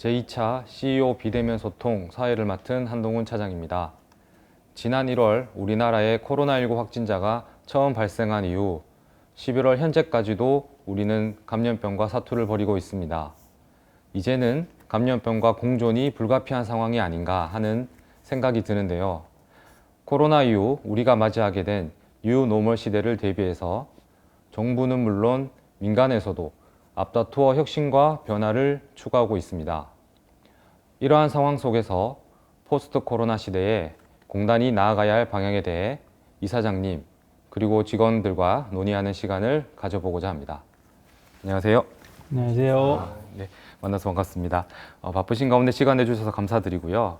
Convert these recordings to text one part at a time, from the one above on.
제2차 CEO 비대면 소통 사회를 맡은 한동훈 차장입니다. 지난 1월 우리나라의 코로나19 확진자가 처음 발생한 이후 11월 현재까지도 우리는 감염병과 사투를 벌이고 있습니다. 이제는 감염병과 공존이 불가피한 상황이 아닌가 하는 생각이 드는데요. 코로나 이후 우리가 맞이하게 된 뉴노멀 시대를 대비해서 정부는 물론 민간에서도 앞다투어 혁신과 변화를 추구하고 있습니다. 이러한 상황 속에서 포스트 코로나 시대에 공단이 나아가야 할 방향에 대해 이사장님 그리고 직원들과 논의하는 시간을 가져보고자 합니다. 안녕하세요. 안녕하세요. 네, 만나서 반갑습니다. 바쁘신 가운데 시간 내주셔서 감사드리고요.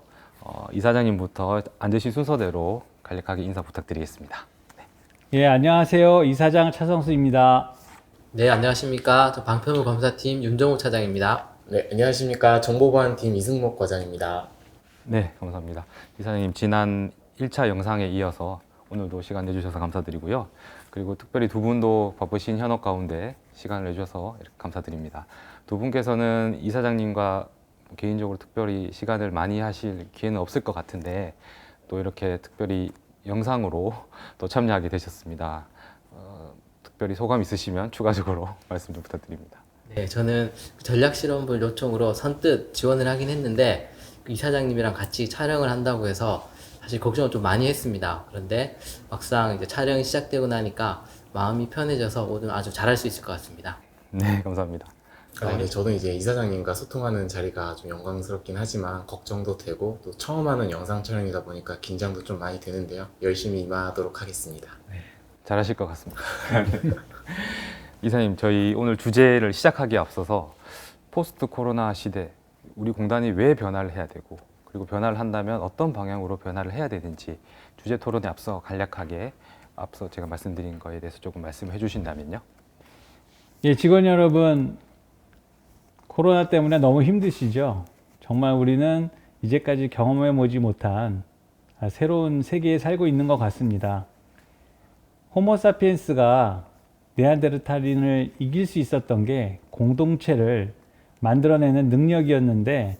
이사장님부터 앉으신 순서대로 간략하게 인사 부탁드리겠습니다. 예, 안녕하세요. 이사장 차성수입니다. 네, 안녕하십니까. 저 방패물 검사팀 윤정욱 차장입니다. 네, 안녕하십니까. 정보보안팀 이승목 과장입니다. 네, 감사합니다. 이사장님 지난 1차 영상에 이어서 오늘도 시간 내주셔서 감사드리고요. 그리고 특별히 두 분도 바쁘신 현업 가운데 시간을 내주셔서 이렇게 감사드립니다. 두 분께서는 이사장님과 개인적으로 특별히 시간을 많이 하실 기회는 없을 것 같은데 또 이렇게 특별히 영상으로 또 참여하게 되셨습니다. 특별히 소감 있으시면 추가적으로 말씀 좀 부탁드립니다. 네, 저는 전략실험부 요청으로 선뜻 지원을 하긴 했는데 그 이사장님이랑 같이 촬영을 한다고 해서 사실 걱정을 좀 많이 했습니다. 그런데 막상 이제 촬영이 시작되고 나니까 마음이 편해져서 오늘 아주 잘할 수 있을 것 같습니다. 네, 감사합니다. 네, 저도 이제 이사장님과 소통하는 자리가 좀 영광스럽긴 하지만 걱정도 되고 또 처음 하는 영상 촬영이다 보니까 긴장도 좀 많이 되는데요. 열심히 임하도록 하겠습니다. 잘하실 것 같습니다. 이사님, 저희 오늘 주제를 시작하기에 앞서서 포스트 코로나 시대, 우리 공단이 왜 변화를 해야 되고 그리고 변화를 한다면 어떤 방향으로 변화를 해야 되는지 주제 토론에 앞서 간략하게 앞서 제가 말씀드린 거에 대해서 조금 말씀해 주신다면요. 예, 직원 여러분, 코로나 때문에 너무 힘드시죠? 정말 우리는 이제까지 경험해 보지 못한 새로운 세계에 살고 있는 것 같습니다. 호모사피엔스가 네안데르탈인을 이길 수 있었던 게 공동체를 만들어내는 능력이었는데,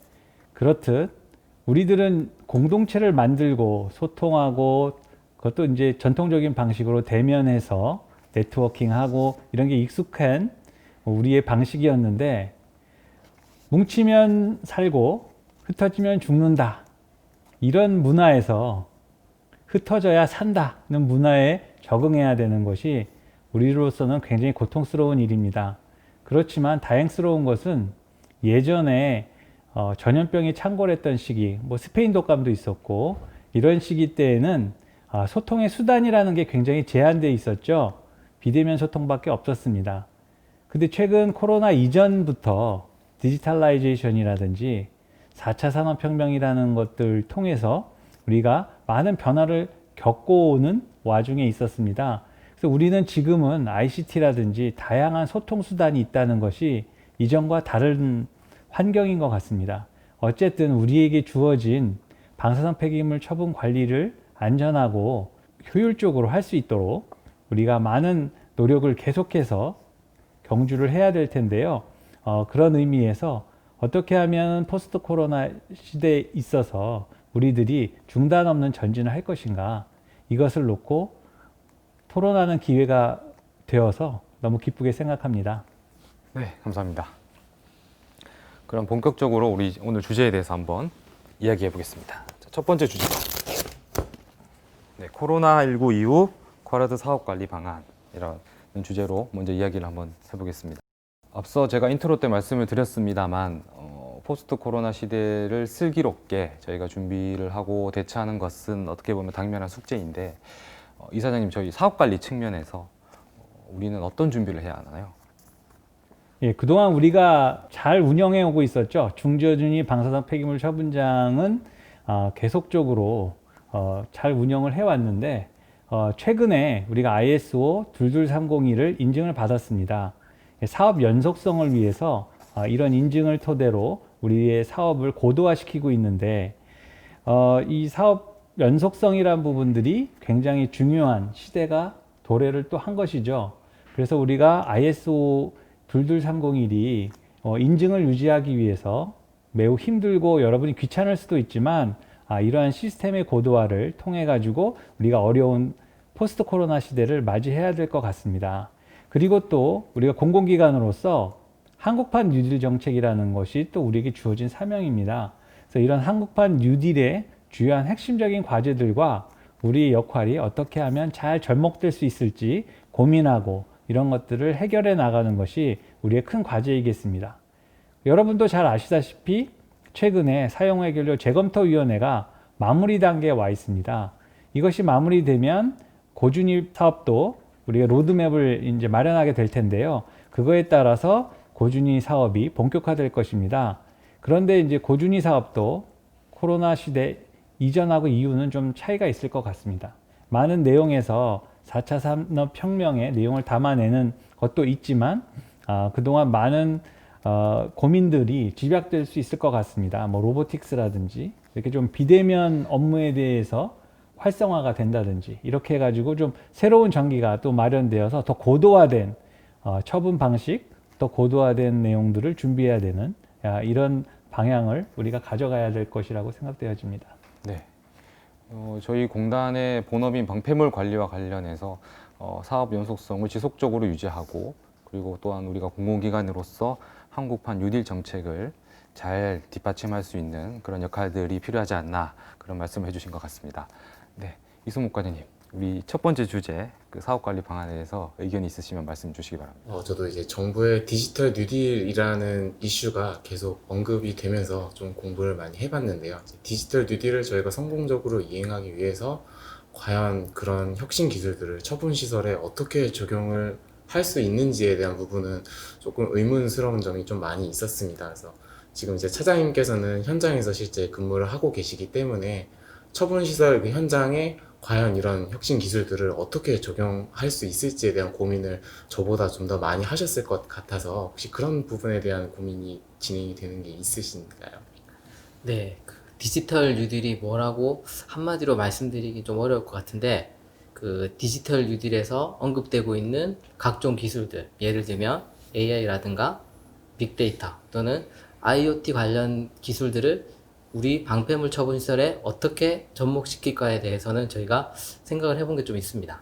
그렇듯 우리들은 공동체를 만들고 소통하고 그것도 이제 전통적인 방식으로 대면해서 네트워킹하고 이런 게 익숙한 우리의 방식이었는데, 뭉치면 살고 흩어지면 죽는다, 이런 문화에서 흩어져야 산다는 문화에 적응해야 되는 것이 우리로서는 굉장히 고통스러운 일입니다. 그렇지만 다행스러운 것은 예전에 전염병이 창궐했던 시기, 스페인 독감도 있었고 이런 시기 때에는 소통의 수단이라는 게 굉장히 제한되어 있었죠. 비대면 소통밖에 없었습니다. 근데 최근 코로나 이전부터 디지털라이제이션이라든지 4차 산업혁명이라는 것들 통해서 우리가 많은 변화를 겪어오는 와중에 있었습니다. 그래서 우리는 지금은 ICT라든지 다양한 소통 수단이 있다는 것이 이전과 다른 환경인 것 같습니다. 어쨌든 우리에게 주어진 방사선 폐기물 처분 관리를 안전하고 효율적으로 할 수 있도록 우리가 많은 노력을 계속해서 경주를 해야 될 텐데요. 그런 의미에서 어떻게 하면 포스트 코로나 시대에 있어서 우리들이 중단 없는 전진을 할 것인가, 이것을 놓고 토론하는 기회가 되어서 너무 기쁘게 생각합니다. 네, 감사합니다. 그럼 본격적으로 우리 오늘 주제에 대해서 한번 이야기해 보겠습니다. 첫 번째 주제, 네, 코로나19 이후 쿼라드 사업관리 방안이라는 주제로 먼저 이야기를 한번 해보겠습니다. 앞서 제가 인트로 때 말씀을 드렸습니다만 포스트 코로나 시대를 슬기롭게 저희가 준비를 하고 대처하는 것은 어떻게 보면 당면한 숙제인데 이사장님, 저희 사업관리 측면에서 우리는 어떤 준비를 해야 하나요? 예, 그동안 우리가 잘 운영해 오고 있었죠. 중저준위 방사선 폐기물 처분장은 계속적으로 잘 운영을 해왔는데 최근에 우리가 ISO 22302를 인증을 받았습니다. 사업 연속성을 위해서 이런 인증을 토대로 우리의 사업을 고도화시키고 있는데 이 사업 연속성이란 부분들이 굉장히 중요한 시대가 도래를 또 한 것이죠. 그래서 우리가 ISO 22301이 인증을 유지하기 위해서 매우 힘들고 여러분이 귀찮을 수도 있지만 이러한 시스템의 고도화를 통해 가지고 우리가 어려운 포스트 코로나 시대를 맞이해야 될 것 같습니다. 그리고 또 우리가 공공기관으로서 한국판 뉴딜 정책이라는 것이 또 우리에게 주어진 사명입니다. 그래서 이런 한국판 뉴딜의 주요한 핵심적인 과제들과 우리의 역할이 어떻게 하면 잘 접목될 수 있을지 고민하고 이런 것들을 해결해 나가는 것이 우리의 큰 과제이겠습니다. 여러분도 잘 아시다시피 최근에 사용해결료 재검토위원회가 마무리 단계에 와 있습니다. 이것이 마무리되면 고준위 사업도 우리가 로드맵을 이제 마련하게 될 텐데요. 그거에 따라서 고준위 사업이 본격화될 것입니다. 그런데 이제 고준위 사업도 코로나 시대 이전하고 이후는 좀 차이가 있을 것 같습니다. 많은 내용에서 4차 산업혁명의 내용을 담아내는 것도 있지만 그동안 많은 고민들이 집약될 수 있을 것 같습니다. 뭐 로보틱스라든지 이렇게 좀 비대면 업무에 대해서 활성화가 된다든지 이렇게 해가지고 좀 새로운 전기가 또 마련되어서 더 고도화된 처분 방식, 더 고도화된 내용들을 준비해야 되는 이런 방향을 우리가 가져가야 될 것이라고 생각되어집니다. 네. 저희 공단의 본업인 방패물 관리와 관련해서 사업 연속성을 지속적으로 유지하고 그리고 또한 우리가 공공기관으로서 한국판 뉴딜 정책을 잘 뒷받침할 수 있는 그런 역할들이 필요하지 않나 그런 말씀을 해주신 것 같습니다. 네, 이승목 과장님, 우리 첫 번째 주제 그 사업관리 방안에 대해서 의견이 있으시면 말씀 주시기 바랍니다. 저도 이제 정부의 디지털 뉴딜이라는 이슈가 계속 언급이 되면서 좀 공부를 많이 해봤는데요. 디지털 뉴딜을 저희가 성공적으로 이행하기 위해서 과연 그런 혁신 기술들을 처분 시설에 어떻게 적용을 할 수 있는지에 대한 부분은 조금 의문스러운 점이 좀 많이 있었습니다. 그래서 지금 이제 차장님께서는 현장에서 실제 근무를 하고 계시기 때문에 처분 시설 그 현장에 과연 이런 혁신 기술들을 어떻게 적용할 수 있을지에 대한 고민을 저보다 좀 더 많이 하셨을 것 같아서 혹시 그런 부분에 대한 고민이 진행이 되는 게 있으신가요? 네, 그 디지털 뉴딜이 뭐라고 한마디로 말씀드리기 좀 어려울 것 같은데 그 디지털 뉴딜에서 언급되고 있는 각종 기술들, 예를 들면 AI라든가 빅데이터 또는 IoT 관련 기술들을 우리 방패물 처분 시설에 어떻게 접목시킬까에 대해서는 저희가 생각을 해본 게 좀 있습니다.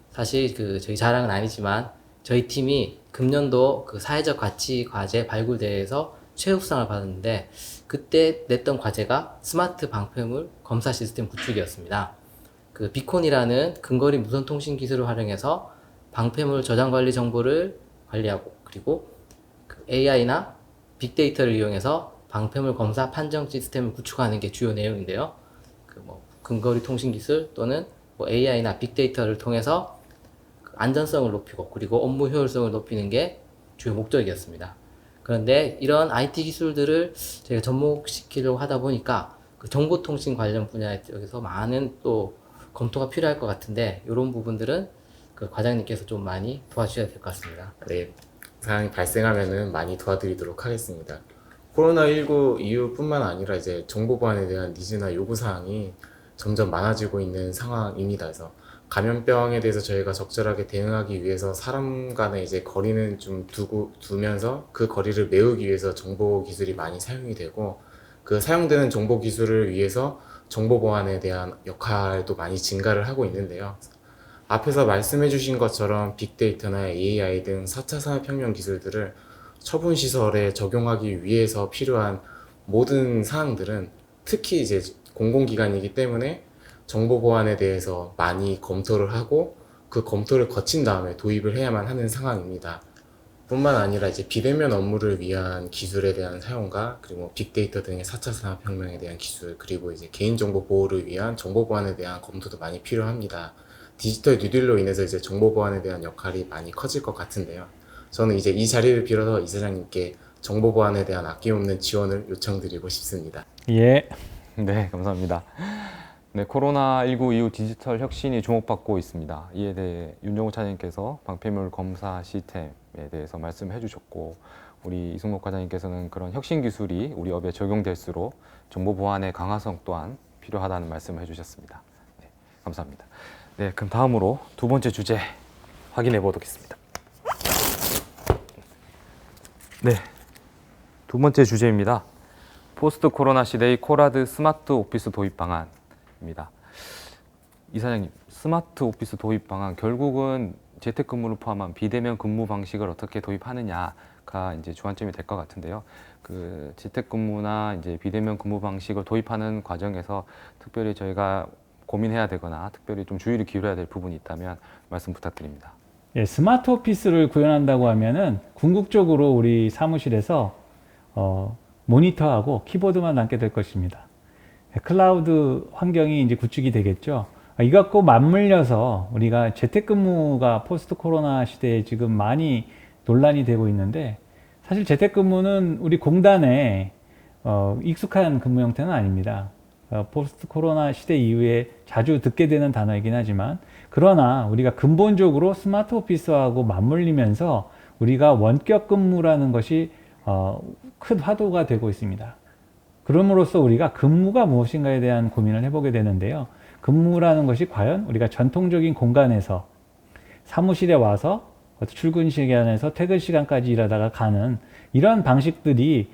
사실 그 저희 자랑은 아니지만 저희 팀이 금년도 그 사회적 가치 과제 발굴대회에서 최우수상을 받았는데 그때 냈던 과제가 스마트 방패물 검사 시스템 구축이었습니다. 그 비콘이라는 근거리 무선 통신 기술을 활용해서 방패물 저장 관리 정보를 관리하고 그리고 그 AI나 빅데이터를 이용해서 방패물 검사 판정 시스템을 구축하는 게 주요 내용인데요. 그 뭐 근거리 통신 기술 또는 뭐 AI나 빅데이터를 통해서 그 안전성을 높이고 그리고 업무 효율성을 높이는 게 주요 목적이었습니다. 그런데 이런 IT 기술들을 저희가 접목시키려고 하다 보니까 그 정보통신 관련 분야에 여기서 많은 또 검토가 필요할 것 같은데 이런 부분들은 그 과장님께서 좀 많이 도와주셔야 될 것 같습니다. 네, 상황이 발생하면은 많이 도와드리도록 하겠습니다. 코로나19 이후뿐만 아니라 이제 정보 보안에 대한 니즈나 요구 사항이 점점 많아지고 있는 상황입니다. 그래서 감염병에 대해서 저희가 적절하게 대응하기 위해서 사람 간의 이제 거리는 좀 두면서 그 거리를 메우기 위해서 정보 기술이 많이 사용이 되고 그 사용되는 정보 기술을 위해서 정보 보안에 대한 역할도 많이 증가를 하고 있는데요. 앞에서 말씀해 주신 것처럼 빅데이터나 AI 등 4차 산업혁명 기술들을 처분 시설에 적용하기 위해서 필요한 모든 사항들은 특히 이제 공공기관이기 때문에 정보 보안에 대해서 많이 검토를 하고 그 검토를 거친 다음에 도입을 해야만 하는 상황입니다. 뿐만 아니라 이제 비대면 업무를 위한 기술에 대한 사용과 그리고 빅데이터 등의 4차 산업혁명에 대한 기술 그리고 이제 개인정보 보호를 위한 정보 보안에 대한 검토도 많이 필요합니다. 디지털 뉴딜로 인해서 이제 정보 보안에 대한 역할이 많이 커질 것 같은데요. 저는 이제 이 자리를 빌어서 이사장님께 정보 보안에 대한 아낌없는 지원을 요청드리고 싶습니다. 예. 네, 감사합니다. 네, 코로나19 이후 디지털 혁신이 주목받고 있습니다. 이에 대해 윤정우 차장님께서 방패물 검사 시스템에 대해서 말씀해 주셨고 우리 이승목 과장님께서는 그런 혁신 기술이 우리 업에 적용될수록 정보 보안의 강화성 또한 필요하다는 말씀을 해주셨습니다. 네, 감사합니다. 네, 그럼 다음으로 두 번째 주제 확인해 보겠습니다. 네, 두 번째 주제입니다. 포스트 코로나 시대의 코라드 스마트 오피스 도입 방안입니다. 이사장님, 스마트 오피스 도입 방안 결국은 재택근무를 포함한 비대면 근무 방식을 어떻게 도입하느냐가 이제 주안점이 될 것 같은데요. 그 재택근무나 이제 비대면 근무 방식을 도입하는 과정에서 특별히 저희가 고민해야 되거나 특별히 좀 주의를 기울여야 될 부분이 있다면 말씀 부탁드립니다. 예, 스마트 오피스를 구현한다고 하면은 궁극적으로 우리 사무실에서 모니터하고 키보드만 남게 될 것입니다. 클라우드 환경이 이제 구축이 되겠죠. 이것과 맞물려서 우리가 재택근무가 포스트 코로나 시대에 지금 많이 논란이 되고 있는데, 사실 재택근무는 우리 공단에 익숙한 근무 형태는 아닙니다. 포스트 코로나 시대 이후에 자주 듣게 되는 단어이긴 하지만, 그러나 우리가 근본적으로 스마트 오피스하고 맞물리면서 우리가 원격 근무라는 것이 큰 화두가 되고 있습니다. 그럼으로써 우리가 근무가 무엇인가에 대한 고민을 해보게 되는데요. 근무라는 것이 과연 우리가 전통적인 공간에서 사무실에 와서 출근 시간에서 퇴근 시간까지 일하다가 가는 이런 방식들이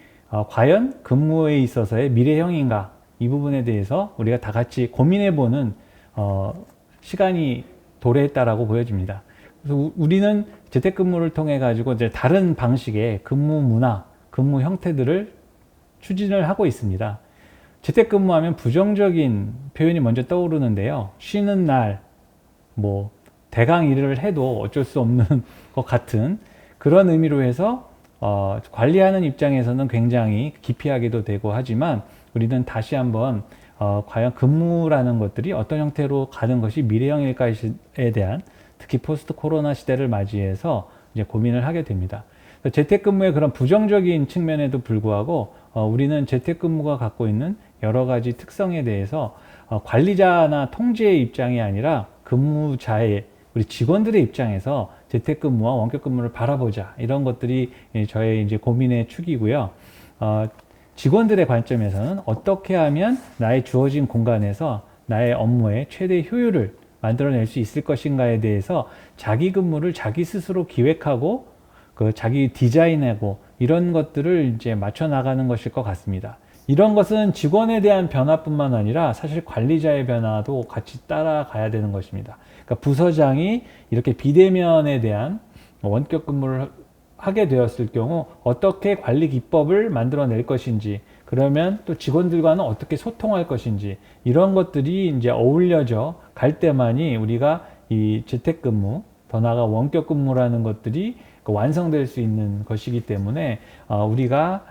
과연 근무에 있어서의 미래형인가, 이 부분에 대해서 우리가 다 같이 고민해보는 시간이 도래했다라고 보여집니다. 그래서 우리는 재택근무를 통해 가지고 이제 다른 방식의 근무 문화, 근무 형태들을 추진을 하고 있습니다. 재택근무하면 부정적인 표현이 먼저 떠오르는데요. 쉬는 날, 뭐 대강 일을 해도 어쩔 수 없는 것 같은 그런 의미로 해서 관리하는 입장에서는 굉장히 기피하기도 되고 하지만, 우리는 다시 한번 과연 근무라는 것들이 어떤 형태로 가는 것이 미래형일까에 대한, 특히 포스트 코로나 시대를 맞이해서 이제 고민을 하게 됩니다. 재택근무의 그런 부정적인 측면에도 불구하고 우리는 재택근무가 갖고 있는 여러 가지 특성에 대해서 관리자나 통제의 입장이 아니라 근무자의, 우리 직원들의 입장에서 재택근무와 원격근무를 바라보자, 이런 것들이 저의 이제 고민의 축이고요. 직원들의 관점에서는 어떻게 하면 나의 주어진 공간에서 나의 업무의 최대 효율을 만들어낼 수 있을 것인가에 대해서 자기 근무를 자기 스스로 기획하고 자기 디자인하고 이런 것들을 이제 맞춰 나가는 것일 것 같습니다. 이런 것은 직원에 대한 변화뿐만 아니라 사실 관리자의 변화도 같이 따라가야 되는 것입니다. 그러니까 부서장이 이렇게 비대면에 대한 원격 근무를 하게 되었을 경우 어떻게 관리 기법을 만들어낼 것인지, 그러면 또 직원들과는 어떻게 소통할 것인지, 이런 것들이 이제 어울려져 갈 때만이 우리가 이 재택근무, 더 나아가 원격 근무라는 것들이 완성될 수 있는 것이기 때문에 우리가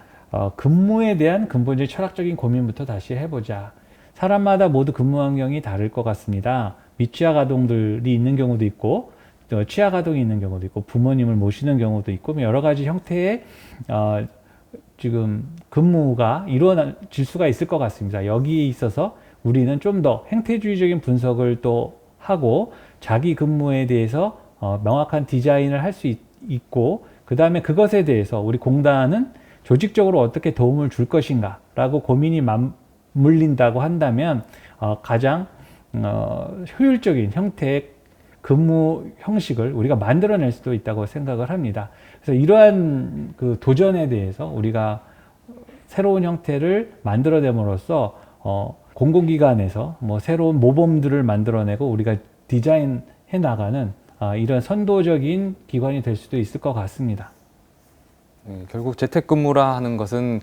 근무에 대한 근본적인 철학적인 고민부터 다시 해보자. 사람마다 모두 근무 환경이 다를 것 같습니다. 미취학 아동들이 있는 경우도 있고, 취학 아동이 있는 경우도 있고, 부모님을 모시는 경우도 있고, 여러 가지 형태의 지금 근무가 이루어질 수가 있을 것 같습니다. 여기에 있어서 우리는 좀 더 행태주의적인 분석을 또 하고 자기 근무에 대해서 명확한 디자인을 할 수 있고, 그 다음에 그것에 대해서 우리 공단은 조직적으로 어떻게 도움을 줄 것인가 라고 고민이 맞물린다고 한다면 가장 효율적인 형태의 근무 형식을 우리가 만들어낼 수도 있다고 생각을 합니다. 그래서 이러한 그 도전에 대해서 우리가 새로운 형태를 만들어냄으로써 공공기관에서 뭐 새로운 모범들을 만들어내고 우리가 디자인해 나가는 이런 선도적인 기관이 될 수도 있을 것 같습니다. 결국 재택근무라 하는 것은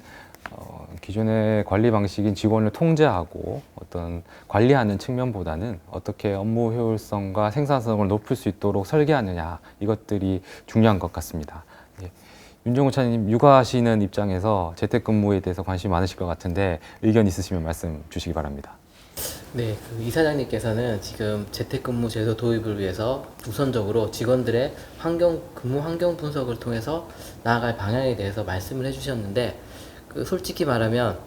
기존의 관리 방식인 직원을 통제하고 어떤 관리하는 측면보다는 어떻게 업무 효율성과 생산성을 높일 수 있도록 설계하느냐, 이것들이 중요한 것 같습니다. 윤종우 차장님, 육아하시는 입장에서 재택근무에 대해서 관심이 많으실 것 같은데 의견 있으시면 말씀 주시기 바랍니다. 네, 그 이사장님께서는 지금 재택근무 제도 도입을 위해서 우선적으로 직원들의 근무 환경 분석을 통해서 나아갈 방향에 대해서 말씀을 해주셨는데, 솔직히 말하면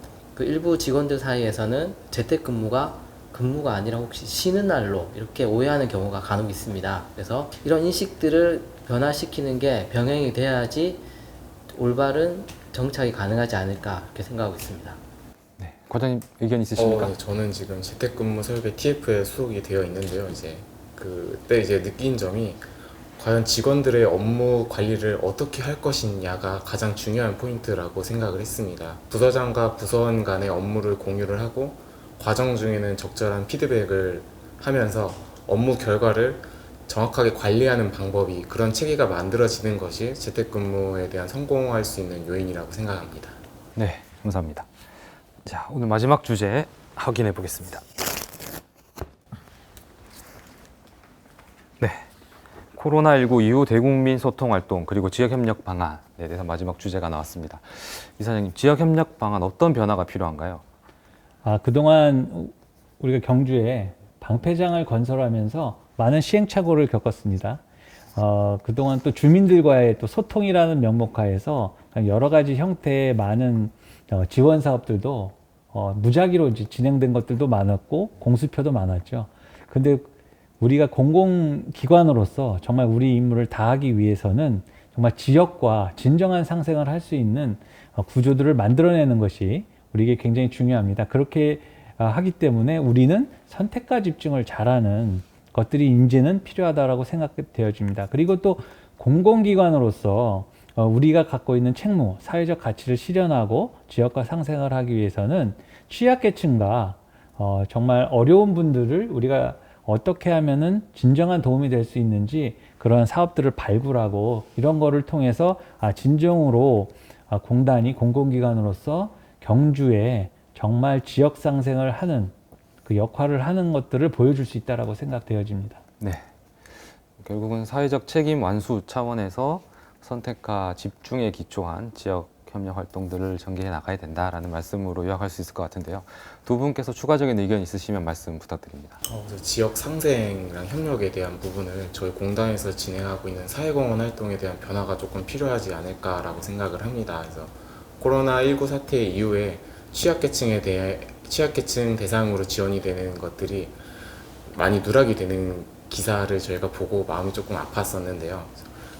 일부 직원들 사이에서는 재택근무가 근무가 아니라 혹시 쉬는 날로 이렇게 오해하는 경우가 간혹 있습니다. 그래서 이런 인식들을 변화시키는 게 병행이 돼야지 올바른 정착이 가능하지 않을까, 이렇게 생각하고 있습니다. 네, 과장님 의견 있으십니까? 네, 저는 지금 재택근무 설계 TF에 수록이 되어 있는데요. 이제 그때 이제 느낀 점이 과연 직원들의 업무 관리를 어떻게 할 것이냐가 가장 중요한 포인트라고 생각을 했습니다. 부서장과 부서원 간의 업무를 공유를 하고 과정 중에는 적절한 피드백을 하면서 업무 결과를 정확하게 관리하는 방법이 그런 체계가 만들어지는 것이 재택근무에 대한 성공할 수 있는 요인이라고 생각합니다. 네, 감사합니다. 자, 오늘 마지막 주제 확인해 보겠습니다. 네, 코로나19 이후 대국민 소통 활동 그리고 지역 협력 방안에 대해서 마지막 주제가 나왔습니다. 이사장님, 지역 협력 방안 어떤 변화가 필요한가요? 그동안 우리가 경주에 방패장을 건설하면서 많은 시행착오를 겪었습니다. 그동안 또 주민들과의 또 소통이라는 명목하에서 여러 가지 형태의 많은 지원 사업들도 무작위로 이제 진행된 것들도 많았고 공수표도 많았죠. 근데 우리가 공공기관으로서 정말 우리 임무를 다하기 위해서는 정말 지역과 진정한 상생을 할 수 있는 구조들을 만들어내는 것이 우리에게 굉장히 중요합니다. 그렇게 하기 때문에 우리는 선택과 집중을 잘하는 것들이 이제는 필요하다고 생각되어집니다. 그리고 또 공공기관으로서 우리가 갖고 있는 책무, 사회적 가치를 실현하고 지역과 상생을 하기 위해서는 취약계층과 정말 어려운 분들을 우리가 어떻게 하면은 진정한 도움이 될 수 있는지 그런 사업들을 발굴하고 이런 거를 통해서 진정으로 공단이 공공기관으로서 경주에 정말 지역 상생을 하는 그 역할을 하는 것들을 보여줄 수 있다라고 생각되어집니다. 네, 결국은 사회적 책임 완수 차원에서 선택과 집중에 기초한 지역 협력 활동들을 전개해 나가야 된다라는 말씀으로 요약할 수 있을 것 같은데요. 두 분께서 추가적인 의견 있으시면 말씀 부탁드립니다. 그래서 지역 상생이랑 협력에 대한 부분을 저희 공단에서 진행하고 있는 사회공헌 활동에 대한 변화가 조금 필요하지 않을까라고 생각을 합니다. 그래서 코로나19 사태 이후에 취약계층 대상으로 지원이 되는 것들이 많이 누락이 되는 기사를 저희가 보고 마음이 조금 아팠었는데요.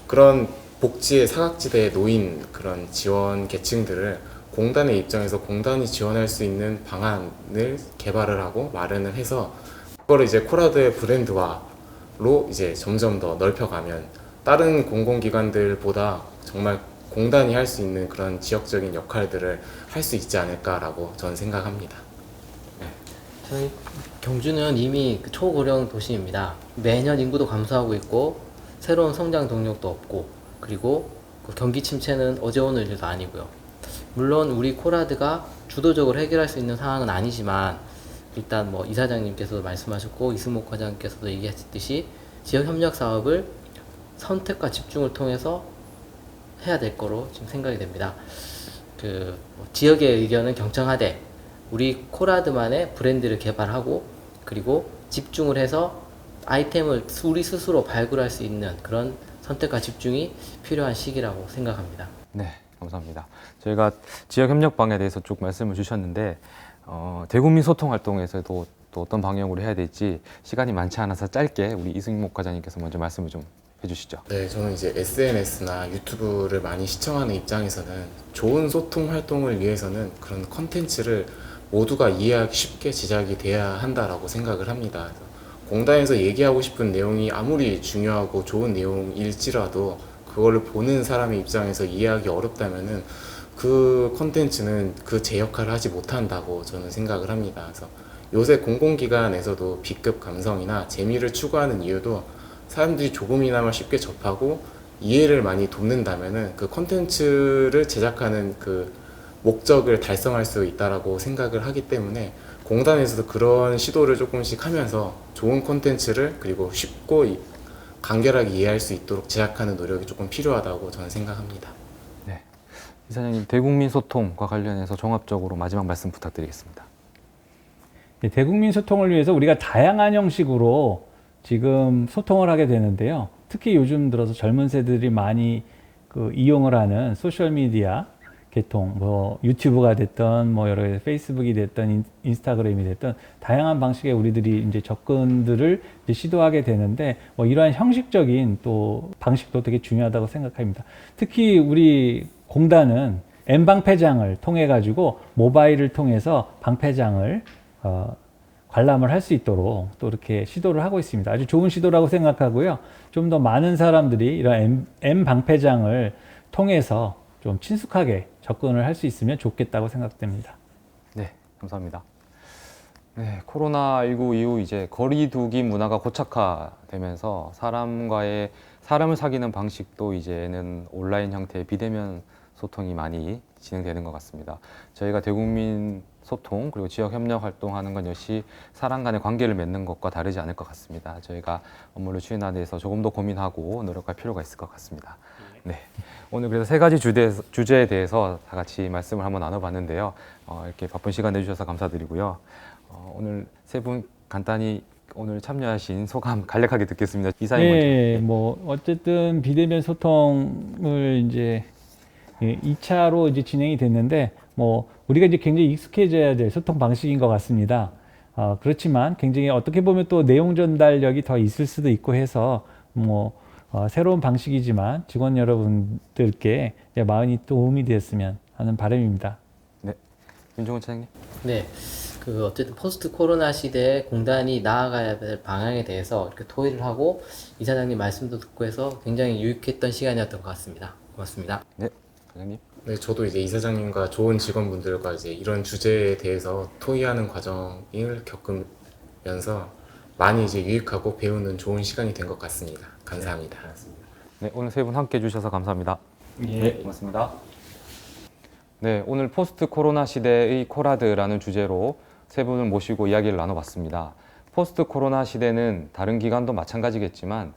그런 복지의 사각지대에 놓인 그런 지원 계층들을 공단의 입장에서 공단이 지원할 수 있는 방안을 개발을 하고 마련을 해서 그거를 이제 코라드의 브랜드화로 이제 점점 더 넓혀가면 다른 공공기관들보다 정말 공단이 할 수 있는 그런 지역적인 역할들을 할 수 있지 않을까라고 저는 생각합니다. 저희 경주는 이미 초고령 도시입니다. 매년 인구도 감소하고 있고 새로운 성장 동력도 없고 그리고 그 경기 침체는 어제 오늘 일도 아니고요. 물론 우리 코라드가 주도적으로 해결할 수 있는 상황은 아니지만 일단 뭐 이사장님께서도 말씀하셨고 이승목 과장님께서도 얘기하셨듯이 지역 협력 사업을 선택과 집중을 통해서 해야 될 거로 지금 생각이 됩니다. 지역의 의견은 경청하되 우리 코라드만의 브랜드를 개발하고 그리고 집중을 해서 아이템을 우리 스스로 발굴할 수 있는 그런 선택과 집중이 필요한 시기라고 생각합니다. 네, 감사합니다. 저희가 지역 협력 방에 대해서 쭉 말씀을 주셨는데 대국민 소통 활동에서도 또 어떤 방향으로 해야 될지 시간이 많지 않아서 짧게 우리 이승목 과장님께서 먼저 말씀을 좀 해주시죠. 네, 저는 이제 SNS나 유튜브를 많이 시청하는 입장에서는 좋은 소통 활동을 위해서는 그런 컨텐츠를 모두가 이해하기 쉽게 제작이 돼야 한다라고 생각을 합니다. 그래서 공단에서 얘기하고 싶은 내용이 아무리 중요하고 좋은 내용일지라도 그거를 보는 사람의 입장에서 이해하기 어렵다면은 그 컨텐츠는 그 제 역할을 하지 못한다고 저는 생각을 합니다. 그래서 요새 공공기관에서도 B급 감성이나 재미를 추구하는 이유도 사람들이 조금이나마 쉽게 접하고 이해를 많이 돕는다면은 그 컨텐츠를 제작하는 그 목적을 달성할 수 있다라고 생각을 하기 때문에 공단에서도 그런 시도를 조금씩 하면서 좋은 콘텐츠를 그리고 쉽고 간결하게 이해할 수 있도록 제작하는 노력이 조금 필요하다고 저는 생각합니다. 네, 이사장님 대국민 소통과 관련해서 종합적으로 마지막 말씀 부탁드리겠습니다. 네, 대국민 소통을 위해서 우리가 다양한 형식으로 지금 소통을 하게 되는데요. 특히 요즘 들어서 젊은 세대들이 많이 이용을 하는 소셜 미디어 계통, 뭐 유튜브가 됐던 뭐 여러 가지 페이스북이 됐던 인스타그램이 됐던 다양한 방식의 우리들이 이제 접근들을 이제 시도하게 되는데 뭐 이러한 형식적인 또 방식도 되게 중요하다고 생각합니다. 특히 우리 공단은 N방패장을 통해 가지고 모바일을 통해서 방패장을 관람을 할 수 있도록 또 이렇게 시도를 하고 있습니다. 아주 좋은 시도라고 생각하고요. 좀 더 많은 사람들이 이런 M 방패장을 통해서 좀 친숙하게 접근을 할 수 있으면 좋겠다고 생각됩니다. 네, 감사합니다. 네, 코로나19 이후 이제 거리두기 문화가 고착화되면서 사람을 사귀는 방식도 이제는 온라인 형태의 비대면 소통이 많이 진행되는 것 같습니다. 저희가 대국민 소통 그리고 지역 협력 활동하는 건 역시 사람 간의 관계를 맺는 것과 다르지 않을 것 같습니다. 저희가 업무를 추진하는 데서 조금 더 고민하고 노력할 필요가 있을 것 같습니다. 네, 오늘 그래서 세 가지 주제에 대해서 다 같이 말씀을 한번 나눠봤는데요. 이렇게 바쁜 시간 내주셔서 감사드리고요. 오늘 세 분 간단히 오늘 참여하신 소감 간략하게 듣겠습니다. 이사님 먼저. 네, 뭐 어쨌든 비대면 소통을 이제 2차로 이제 진행이 됐는데 뭐 우리가 이제 굉장히 익숙해져야 될 소통 방식인 것 같습니다. 그렇지만 굉장히 어떻게 보면 또 내용 전달력이 더 있을 수도 있고 해서 뭐 새로운 방식이지만 직원 여러분들께 많이 도움이 되었으면 하는 바람입니다. 네, 윤종훈 차장님. 네, 어쨌든 포스트 코로나 시대에 공단이 나아가야 될 방향에 대해서 이렇게 토의를 하고 이사장님 말씀도 듣고 해서 굉장히 유익했던 시간이었던 것 같습니다. 고맙습니다. 네, 과장님. 네, 저도 이제 이사장님과 좋은 직원분들과 이제 이런 주제에 대해서 토의하는 과정을 겪으면서 많이 이제 유익하고 배우는 좋은 시간이 된 것 같습니다. 감사합니다. 네, 오늘 세 분 함께 해주셔서 감사합니다. 예. 네, 고맙습니다. 네, 오늘 포스트 코로나 시대의 코라드라는 주제로 세 분을 모시고 이야기를 나눠봤습니다. 포스트 코로나 시대는 다른 기관도 마찬가지겠지만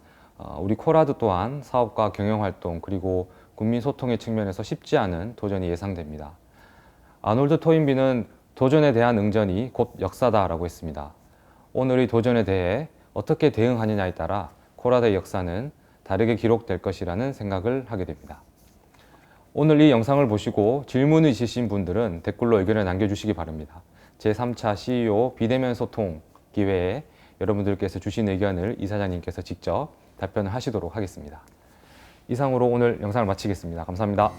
우리 코라드 또한 사업과 경영활동 그리고 국민 소통의 측면에서 쉽지 않은 도전이 예상됩니다. 아놀드 토인비는 도전에 대한 응전이 곧 역사다라고 했습니다. 오늘의 도전에 대해 어떻게 대응하느냐에 따라 코라드의 역사는 다르게 기록될 것이라는 생각을 하게 됩니다. 오늘 이 영상을 보시고 질문이 있으신 분들은 댓글로 의견을 남겨주시기 바랍니다. 제3차 CEO 비대면 소통 기회에 여러분들께서 주신 의견을 이사장님께서 직접 답변을 하시도록 하겠습니다. 이상으로 오늘 영상을 마치겠습니다. 감사합니다.